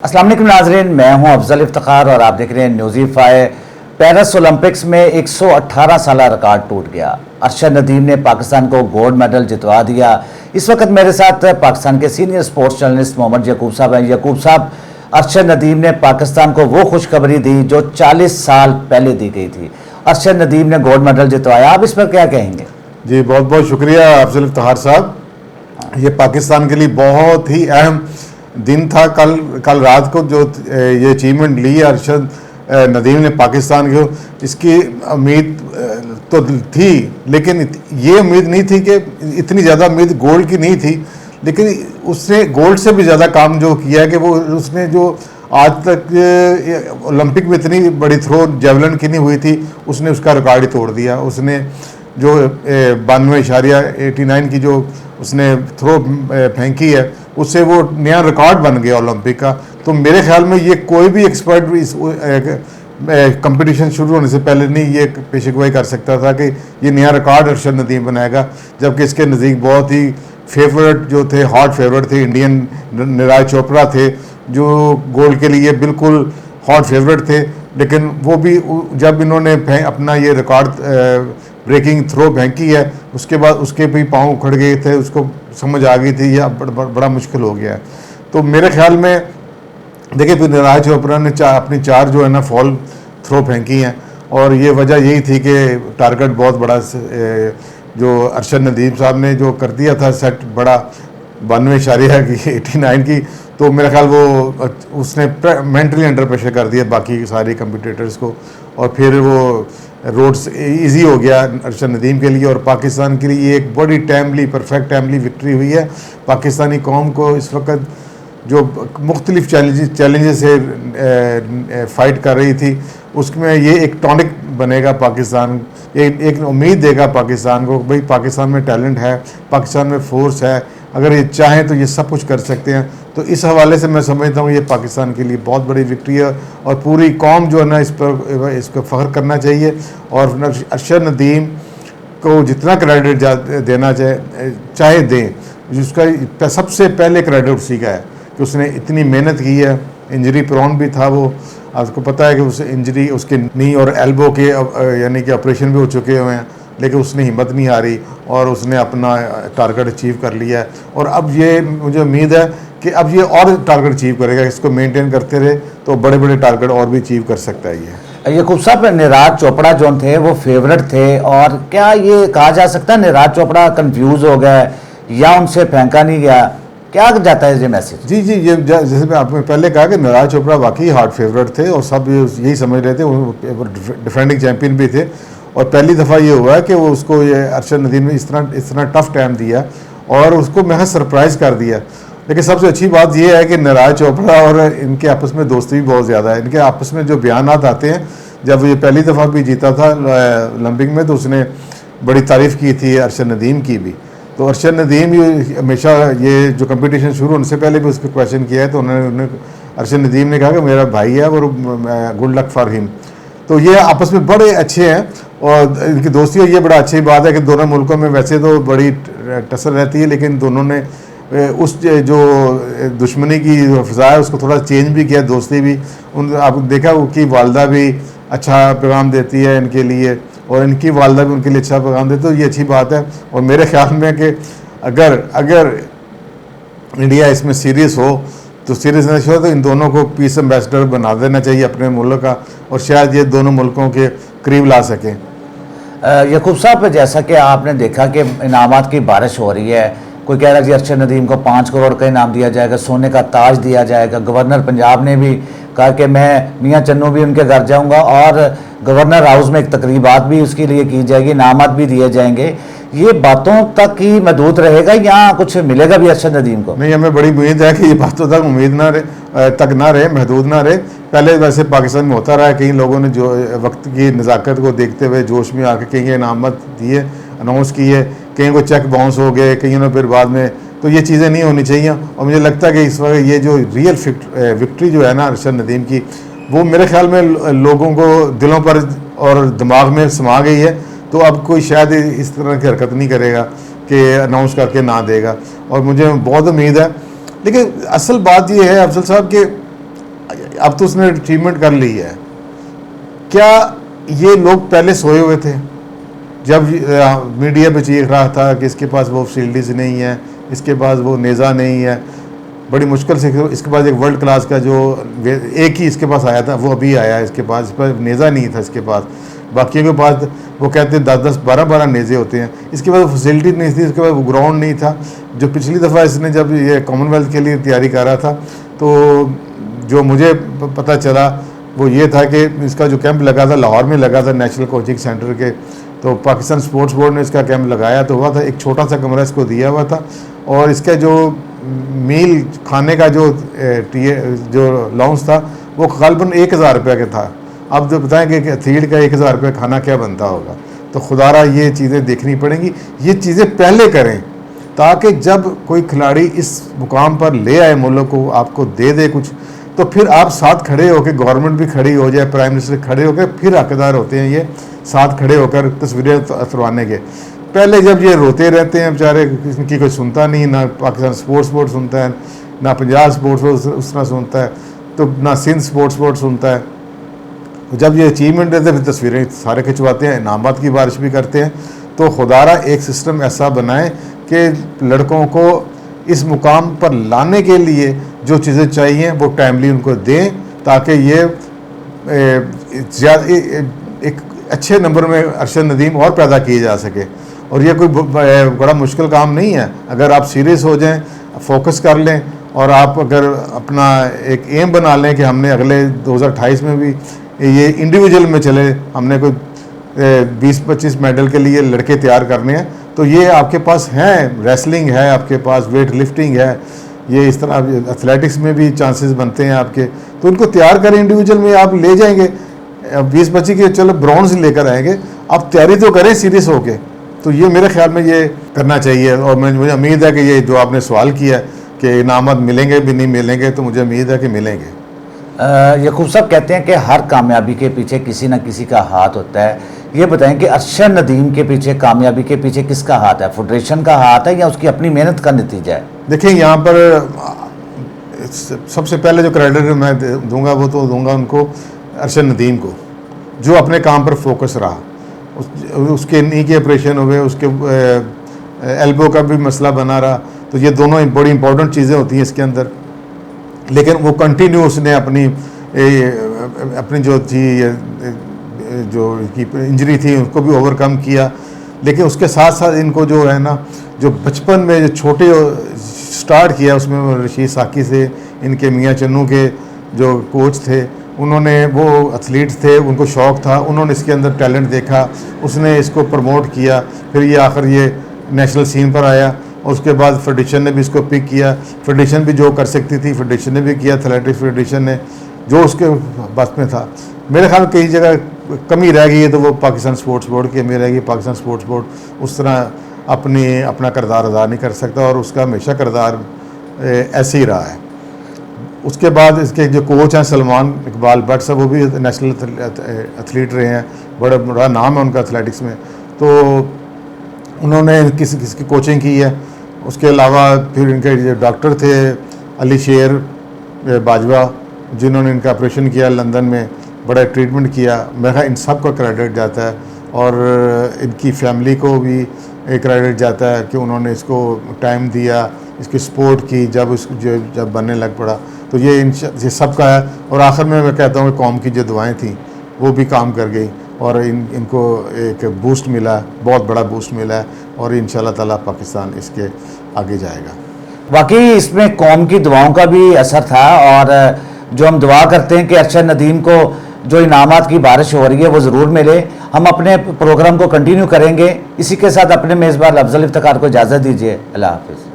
अस्सलाम वालेकुम नाज़रीन, मैं हूं अफजल इफ्तिखार और आप देख रहे हैं न्यूज़ीफाई। पेरिस ओलंपिक्स में 118 साल रिकॉर्ड टूट गया। अरशद नदीम ने पाकिस्तान को गोल्ड मेडल जितवा दिया। इस वक्त मेरे साथ पाकिस्तान के सीनियर स्पोर्ट्स जर्नलिस्ट मोहम्मद यकूब साहब हैं। यकूब साहब, अरशद नदीम ने पाकिस्तान को वो खुशखबरी दी जो 40 साल पहले दी गई थी। अरशद नदीम ने गोल्ड मेडल जितवाया, आप इस पर क्या कहेंगे? जी, बहुत बहुत शुक्रिया अफजल इफ्तिखार साहब। ये पाकिस्तान के लिए बहुत ही अहम दिन था। कल रात को जो ये अचीवमेंट ली है अरशद नदीम ने पाकिस्तान को, इसकी उम्मीद तो थी, लेकिन ये उम्मीद नहीं थी कि इतनी ज़्यादा उम्मीद गोल्ड की नहीं थी। लेकिन उसने गोल्ड से भी ज़्यादा काम जो किया है कि वो उसने जो आज तक ओलंपिक में इतनी बड़ी थ्रो जेवलिन की नहीं हुई थी, उसने उसका रिकॉर्ड ही तोड़ दिया। उसने जो 92.89 की जो उसने थ्रो फेंकी है, उससे वो नया रिकॉर्ड बन गया ओलंपिक का। तो मेरे ख्याल में ये कोई भी एक्सपर्ट इस कंपटीशन शुरू होने से पहले नहीं ये पेशगोई कर सकता था कि ये नया रिकॉर्ड अरशद नदीम बनाएगा, जबकि इसके नज़दीक बहुत ही फेवरेट जो थे, हॉट फेवरेट थे, इंडियन नीरज चोपड़ा थे जो गोल्ड के लिए बिल्कुल हॉट फेवरेट थे। लेकिन वो भी जब इन्होंने अपना ये रिकॉर्ड ब्रेकिंग थ्रो फेंकी है, उसके बाद उसके भी पाँव उखड़ गए थे, उसको समझ आ गई थी यह बड़ा मुश्किल हो गया है। तो मेरे ख्याल में देखिए, फिर नीरज चोपड़ा ने अपनी चार जो है ना फॉल थ्रो फेंकी हैं, और ये वजह यही थी कि टारगेट बहुत बड़ा जो अरशद नदीम साहब ने जो कर दिया था सेट बड़ा 92.89 की, तो मेरा ख्याल वो उसने मेंटली अंडर प्रेशर कर दिया बाकी सारे कंपटीटर्स को, और फिर वो रोड्स इजी हो गया अरशद नदीम के लिए। और पाकिस्तान के लिए एक बड़ी टाइमली, परफेक्ट टाइमली विक्ट्री हुई है। पाकिस्तानी कौम को इस वक्त जो मुख्तलिफ चैलेंजेस से फाइट कर रही थी, उसमें ये एक टॉनिक बनेगा पाकिस्तान, एक उम्मीद देगा पाकिस्तान को, भाई पाकिस्तान में टैलेंट है, पाकिस्तान में फोर्स है, अगर ये चाहें तो ये सब कुछ कर सकते हैं। तो इस हवाले से मैं समझता हूँ ये पाकिस्तान के लिए बहुत बड़ी विक्ट्री है, और पूरी कौम जो है ना इस पर फ़ख्र करना चाहिए। और अरशद नदीम को जितना क्रेडिट देना चाहे दें, जिसका सबसे पहले क्रेडिट उसी का है कि उसने इतनी मेहनत की है। इंजरी प्रोन भी था वो, आपको पता है कि उस इंजरी उसके नी और एल्बो के यानी कि ऑपरेशन भी हो चुके हुए हैं, लेकिन उसने हिम्मत नहीं हारी और उसने अपना टारगेट अचीव कर लिया है। और अब ये मुझे उम्मीद है कि अब ये और टारगेट अचीव करेगा, इसको मेंटेन करते रहे तो बड़े बड़े टारगेट और भी अचीव कर सकता है ये। यकूब साहब, नीरज चोपड़ा जो थे वो फेवरेट थे, और क्या ये कहा जा सकता है नीरज चोपड़ा कंफ्यूज हो गया या उनसे फेंका नहीं गया? क्या जाता है ये मैसेज? जी, ये जैसे मैं आपने पहले कहा कि नीरज चोपड़ा वाकई हार्ड फेवरेट थे और सब यही समझ रहे थे, वो डिफेंडिंग चैंपियन भी थे। और पहली दफ़ा ये हुआ है कि वो उसको ये अरशद नदीम ने इस तरह टफ टाइम दिया और उसको महज सरप्राइज़ कर दिया। लेकिन सबसे अच्छी बात यह है कि नीरज चोपड़ा और इनके आपस में दोस्ती भी बहुत ज़्यादा है। इनके आपस में जो बयानात आते हैं, जब ये पहली दफ़ा भी जीता था ओलंपिक में तो उसने बड़ी तारीफ़ की थी अरशद नदीम की भी। तो अरशद नदीम हमेशा ये जो कंपटीशन शुरू होने से पहले भी उस पर क्वेश्चन किया है, तो उन्होंने अरशद नदीम ने कहा कि मेरा भाई है और गुड लक फॉर हिम। तो ये आपस में बड़े अच्छे हैं और इनकी दोस्ती है। ये बड़ा अच्छी बात है कि दोनों मुल्कों में वैसे तो बड़ी टसल रहती है, लेकिन दोनों ने उस जो दुश्मनी की फ़ज़ा है उसको थोड़ा चेंज भी किया, दोस्ती भी। आप देखा उनकी वालदा भी अच्छा पैगाम देती है इनके लिए, और इनकी वालदा भी उनके लिए अच्छा पैगाम देती है, तो ये अच्छी बात है। और मेरे ख्याल में कि अगर इंडिया इसमें सीरियस हो तो सीरियसनेस हो तो इन दोनों को पीस एम्बेसडर बना देना चाहिए अपने मुल्क का, और शायद ये दोनों मुल्कों के करीब ला सकें। यकूब साहब, जैसा कि आपने देखा कि इनामात की बारिश हो रही है, कोई कह रहा है कि अरशद नदीम को 5 करोड़ का इनाम दिया जाएगा, सोने का ताज दिया जाएगा। गवर्नर पंजाब ने भी कहा कि मैं मियाँ चन्नू भी उनके घर जाऊंगा और गवर्नर हाउस में एक तकरीबात भी उसके लिए की जाएगी, इनामात भी दिए जाएंगे। ये बातों तक ही महदूद रहेगा या कुछ मिलेगा भी अरशद नदीम को? नहीं, हमें बड़ी उम्मीद है कि ये बातों तक उम्मीद ना रहे, महदूद ना रहे। पहले वैसे पाकिस्तान में होता रहा है, कई लोगों ने जो वक्त की नज़ाकत को देखते हुए जोश में आके कहीं इनामत दिए, अनाउंस किए, कहीं को चेक बाउंस हो गए, कहीं ने फिर बाद में। तो ये चीज़ें नहीं होनी चाहिए, और मुझे लगता है कि इस वक्त ये जो रियल विक्ट्री जो है ना अरशद नदीम की, वो मेरे ख्याल में लोगों को दिलों पर और दिमाग में समा गई है। तो अब कोई शायद इस तरह की हरकत नहीं करेगा कि अनाउंस करके ना देगा, और मुझे बहुत उम्मीद है। लेकिन असल बात यह है अफजल साहब कि अब तो उसने अचीवमेंट कर ली है। क्या ये लोग पहले सोए हुए थे जब मीडिया पे चीख रहा था कि इसके पास वो फैसिलिटीज़ नहीं है, इसके पास वो नेज़ा नहीं है, बड़ी मुश्किल से इसके पास एक वर्ल्ड क्लास का जो एक ही इसके पास आया था वो अभी आया, इसके पास नेज़ा नहीं था इसके पास, बाकियों के पास वो कहते हैं 10-10 12-12 नेज़े होते हैं, इसके पास फैसिलिटी नहीं थी, इसके पास वो ग्राउंड नहीं था। जो पिछली दफ़ा इसने जब ये कॉमनवेल्थ के लिए तैयारी कर रहा था तो जो मुझे पता चला वो ये था कि इसका जो कैंप लगा था लाहौर में लगा था नेशनल कोचिंग सेंटर के, तो पाकिस्तान स्पोर्ट्स बोर्ड ने इसका कैंप लगाया तो हुआ था, एक छोटा सा कमरा इसको दिया हुआ था और इसका जो मील खाने का जो लाउंज था वो गलबन 1000 रुपये का था। अब जो बताएं कि एथलीट का 1000 रुपये खाना क्या बनता होगा, तो खुदारा ये चीज़ें देखनी पड़ेंगी, ये चीज़ें पहले करें ताकि जब कोई खिलाड़ी इस मुकाम पर ले आए मुल्क को, आपको दे कुछ, तो फिर आप साथ खड़े होकर, गवर्नमेंट भी खड़ी हो जाए, प्राइम मिनिस्टर खड़े होकर, फिर हकदार होते हैं ये साथ खड़े होकर तस्वीरें उतरवाने के। पहले जब ये रोते रहते हैं बेचारे, इनकी कोई सुनता नहीं, ना पाकिस्तान स्पोर्ट्स बोर्ड सुनता है, ना पंजाब स्पोर्ट्स बोर्ड उस तरह सुनता है, तो ना सिंध स्पोर्ट्स बोर्ड सुनता है। जब ये अचीवमेंट देते हैं फिर तस्वीरें सारे खिंचवाते हैं, इनामात की बारिश भी करते हैं। तो खुदारा एक सिस्टम ऐसा बनाए कि लड़कों को इस मुकाम पर लाने के लिए जो चीज़ें चाहिए वो टाइमली उनको दें, ताकि ये एक अच्छे नंबर में अरशद नदीम और पैदा किए जा सके। और ये कोई बड़ा मुश्किल काम नहीं है, अगर आप सीरियस हो जाएं, फोकस कर लें और आप अगर अपना एक एम बना लें कि हमने अगले 2028 में भी ये इंडिविजुअल में चले, हमने कोई 20-25 मेडल के लिए लड़के तैयार करने हैं, तो ये आपके पास हैं, रेसलिंग है आपके पास, वेट लिफ्टिंग है, ये इस तरह एथलेटिक्स में भी चांसेस बनते हैं आपके, तो उनको तैयार करें। इंडिविजुअल में आप ले जाएंगे 20-25 के, चलो ब्रॉन्ज लेकर आएंगे, आप तैयारी तो करें सीरियस होके। तो ये मेरे ख्याल में ये करना चाहिए और मुझे उम्मीद है कि ये जो आपने सवाल किया कि इनामत मिलेंगे भी नहीं मिलेंगे, तो मुझे उम्मीद है कि मिलेंगे। यकूब साहब कहते हैं कि हर कामयाबी के पीछे किसी न किसी का हाथ होता है, ये बताएं कि अरशद नदीम के पीछे, कामयाबी के पीछे किसका हाथ है? फेडरेशन का हाथ है या उसकी अपनी मेहनत का नतीजा है? देखिए यहाँ पर सबसे पहले जो क्रेडिट मैं दूंगा वो तो दूंगा उनको, अरशद नदीम को, जो अपने काम पर फोकस रहा, उसके नी के ऑपरेशन हुए, उसके एल्बो का भी मसला बना रहा, तो ये दोनों बड़ी इंपॉर्टेंट चीज़ें होती हैं इसके अंदर। लेकिन वो कंटिन्यू उसने अपनी जो थी जो इंजरी थी उसको भी ओवरकम किया। लेकिन उसके साथ साथ इनको जो है ना, जो बचपन में जो छोटे स्टार्ट किया उसमें रशीद साकी से, इनके मियाँ चन्नू के जो कोच थे, उन्होंने, वो एथलीट थे, उनको शौक़ था, उन्होंने इसके अंदर टैलेंट देखा, उसने इसको प्रमोट किया, फिर ये आखिर ये नेशनल सीन पर आया और उसके बाद फेडरेशन ने भी इसको पिक किया। फेडरेशन भी जो कर सकती थी फेडरेशन ने भी किया, एथलेटिक्स फेडरेशन ने जो उसके बस में था। मेरे ख्याल में कई जगह कमी रह गई है तो वो पाकिस्तान स्पोर्ट्स बोर्ड की कमी रह गई। पाकिस्तान स्पोर्ट्स बोर्ड उस तरह अपना किरदार अदा नहीं कर सकता और उसका हमेशा किरदार ऐसे ही रहा है। उसके बाद इसके जो कोच हैं सलमान इकबाल भट्ट साहब, वो भी नेशनल एथलीट रहे हैं, बड़ा नाम है उनका एथलेटिक्स में, तो उन्होंने किसी की कोचिंग की है। उसके अलावा फिर इनके जो डॉक्टर थे अली शेर बाजवा, जिन्होंने इनका ऑपरेशन किया लंदन में, बड़ा ट्रीटमेंट किया, मेरा ख्याल इन सब को क्रेडिट जाता है और इनकी फैमिली को भी क्रेडिट जाता है कि उन्होंने इसको टाइम दिया, इसकी सपोर्ट की, जब बनने लग पड़ा, तो ये सब का है। और आखिर में मैं कहता हूँ कि कौम की जो दुआएं थी वो भी काम कर गई और इनको एक बूस्ट मिला, बहुत बड़ा बूस्ट मिला है और इंशाल्लाह ताला पाकिस्तान इसके आगे जाएगा। वाकई इसमें कौम की दुआओं का भी असर था और जो हम दुआ करते हैं कि अरशद नदीम को जो इनामात की बारिश हो रही है वो ज़रूर मिले। हम अपने प्रोग्राम को कंटिन्यू करेंगे। इसी के साथ अपने मेज़बान अफजल इफ्तिखार को इजाज़त दीजिए। अल्लाह हाफिज़।